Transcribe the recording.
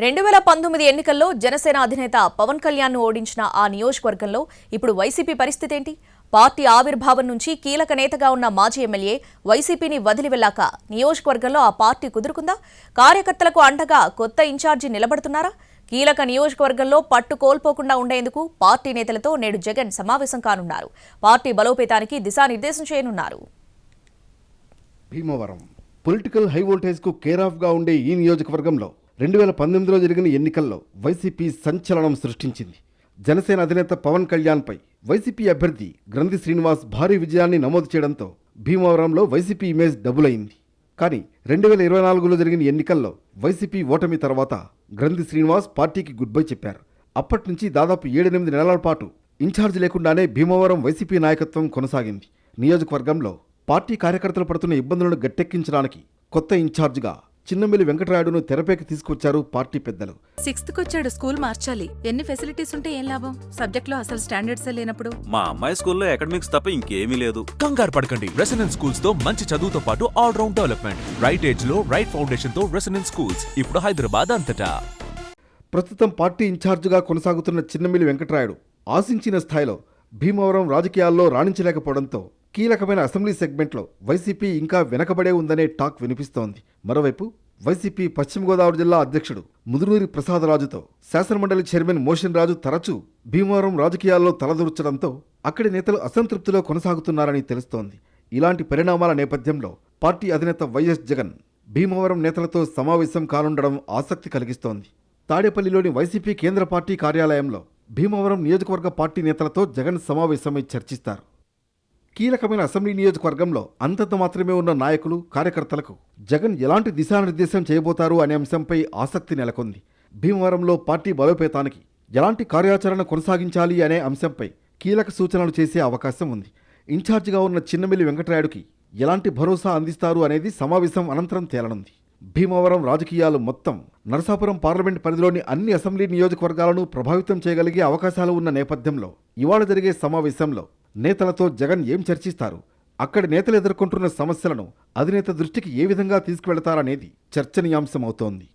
2019 ఎన్నికల్లో జనసేన అధినేత పవన్ కళ్యాణ్ను ఓడించిన ఆ నియోజకవర్గంలో ఇప్పుడు వైసీపీ పరిస్థితి ఏంటి? పార్టీ ఆవిర్భావం నుంచి కీలక నేతగా ఉన్న మాజీ ఎమ్మెల్యే వైసీపీని వదిలి వెళ్లాక నియోజకవర్గంలో ఆ పార్టీ కుదురుకుందా? కార్యకర్తలకు అండగా కొత్త ఇన్ఛార్జి నిలబడుతున్నారా? కీలక నియోజకవర్గంలో పట్టు కోల్పోకుండా ఉండేందుకు పార్టీ నేతలతో నేడు జగన్ సమావేశం కానున్నారు. పార్టీ బలోపేతానికి దిశానిర్దేశం చేయనున్నారు. భీమవరం పొలిటికల్ హై వోల్టేజ్ కు కేర్ ఆఫ్ గా ఉండే ఈ నియోజకవర్గంలో 2019లో జరిగిన ఎన్నికల్లో వైసీపీ సంచలనం సృష్టించింది. జనసేన అధినేత పవన్ కళ్యాణ్ పై వైసీపీ అభ్యర్థి గ్రంథి శ్రీనివాస్ భారీ విజయాన్ని నమోదు చేయడంతో భీమవరంలో వైసీపీ ఇమేజ్ డబుల్ అయింది. కానీ 2024లో జరిగిన ఎన్నికల్లో వైసీపీ ఓటమి తర్వాత గ్రంథి శ్రీనివాస్ పార్టీకి గుడ్ బై చెప్పారు. అప్పటి నుంచి దాదాపు 7-8 నెలల పాటు ఇన్ఛార్జ్ లేకుండానే భీమవరం వైసీపీ నాయకత్వం కొనసాగింది. నియోజకవర్గంలో పార్టీ కార్యకర్తలు పడుతున్న ఇబ్బందులను గట్టెక్కించడానికి కొత్త ఇన్ఛార్జిగా చిన్నమిల్లి వెంకటరాయుడును తెరపైకి తీసుకొచ్చారు పార్టీ పెద్దలు. 6th కొచ్చాడు, స్కూల్ మార్చాలి. ఎన్ని ఫెసిలిటీస్ ఉంటే ఏం లాభం? సబ్జెక్ట్ లో అసలు స్టాండర్డ్స్ లేనప్పుడు. మా అమ్మాయి స్కూల్లో అకాడమిక్స్ తప్ప ఇంకేమీ లేదు. కంగారు పడకండి. రెసిడెన్స్ స్కూల్స్ తో మంచి చదువుతో పాటు all round development. Right age లో రైట్ ఫౌండేషన్ తో రెసిడెన్స్ స్కూల్స్ ఇప్పుడు హైదరాబాద్ అంతటా. ప్రస్తుతం పార్టీ ఇన్ఛార్జిగా కొనసాగుతున్న చిన్నమిల్లి వెంకటరాయుడు ఆశించిన స్థాయిలో భీమవరం రాజకీయాల్లో రాణించలేకపోవడంతో కీలకమైన అసెంబ్లీ సెగ్మెంట్లో వైసీపీ ఇంకా వెనకబడే ఉందనే టాక్ వినిపిస్తోంది. మరోవైపు వైసీపీ పశ్చిమ గోదావరి జిల్లా అధ్యక్షుడు ముదునూరి ప్రసాదరాజుతో శాసనమండలి చైర్మన్ మోషన్ రాజు తరచూ భీమవరం రాజకీయాల్లో తలదూర్చడంతో అక్కడి నేతలు అసంతృప్తిలో కొనసాగుతున్నారని తెలుస్తోంది. ఇలాంటి పరిణామాల నేపథ్యంలో పార్టీ అధినేత వైఎస్ జగన్ భీమవరం నేతలతో సమావేశం కానుండడం ఆసక్తి కలిగిస్తోంది. తాడేపల్లిలోని వైసీపీ కేంద్ర పార్టీ కార్యాలయంలో భీమవరం నియోజకవర్గ పార్టీ నేతలతో జగన్ సమావేశమై చర్చిస్తారు. కీలకమైన అసెంబ్లీ నియోజకవర్గంలో అంతంత మాత్రమే ఉన్న నాయకులు, కార్యకర్తలకు జగన్ ఎలాంటి దిశానిర్దేశం చేయబోతారు అనే అంశంపై ఆసక్తి నెలకొంది. భీమవరంలో పార్టీ బలోపేతానికి ఎలాంటి కార్యాచరణ కొనసాగించాలి అనే అంశంపై కీలక సూచనలు చేసే అవకాశం ఉంది. ఇన్ఛార్జిగా ఉన్న చిన్నమిల్లి వెంకటరాయుడుకి ఎలాంటి భరోసా అందిస్తారు అనేది సమావేశం అనంతరం తేలనుంది. భీమవరం రాజకీయాలు మొత్తం నరసాపురం పార్లమెంట్ పరిధిలోని అన్ని అసెంబ్లీ నియోజకవర్గాలను ప్రభావితం చేయగలిగే అవకాశాలు ఉన్న నేపథ్యంలో ఇవాళ జరిగే సమావేశంలో నేతలతో జగన్ ఏం చర్చిస్తారు, అక్కడి నేతలు ఎదుర్కొంటున్న సమస్యలను అధినేత దృష్టికి ఏ విధంగా తీసుకువెళతారనేది చర్చనీయాంశమవుతోంది.